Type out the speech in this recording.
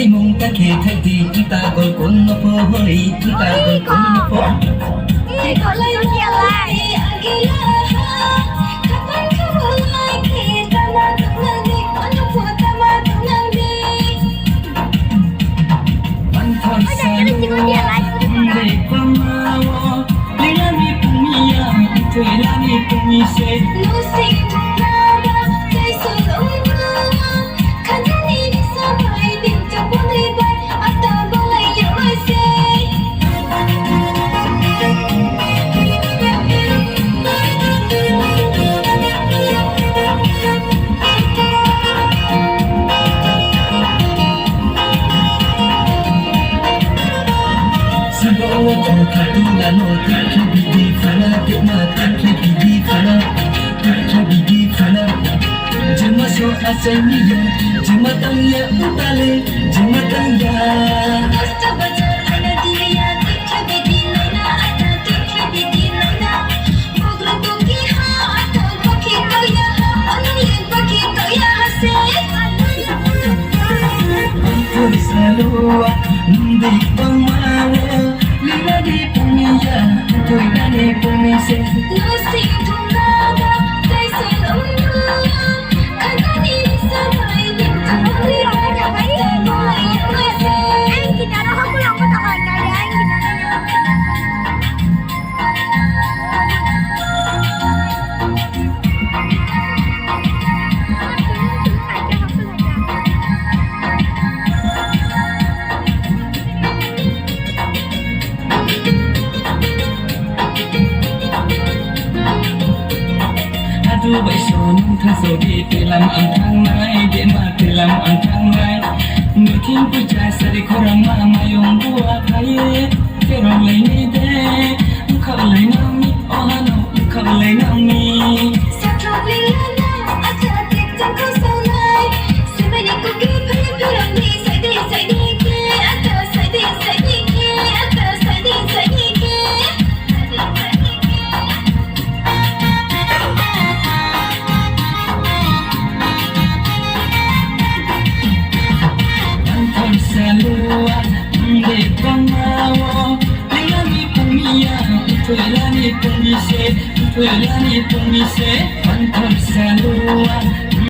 cái mông ta khề thay thì chúng ta gọi cuốn nó phố hôi chúng ta gọi cuốn nó phố Có lấy gì lại Văn thon xa để qua mau lấy lá mi cùng mi ya thuê lá mi cùng mi se Katula no taki bidi fana tema taki bidi fana jema so asani ya jema tangya utale jema tangya asta bajar ana diya taki bidi naina ata taki bidi naina mogro to ki ha ata baki kaya anu ye baki kaya hase Antur salwa ndi pamawa Lirani pumiya, tu irani pumise. No siento nada, te solo kanani sabay din kamari kaya kaya kaya kaya. Ang kinarahan ko lang matakan kaya ang Adu bay son thang so đi từ làm ăn thang mai để mà từ làm ăn thang mai người thiênผู้ชายสริขรมามา yong bua khai ke rong lai ni de khao lai na mi oh no khao lai na mi sa thao li la na acha tek jang ko so lai se mai ni ko ki phai phai ni sai di ke ata sai di ke ata sai di ke Salua de pamawo lilani pumiya tuelani pumise Anton salua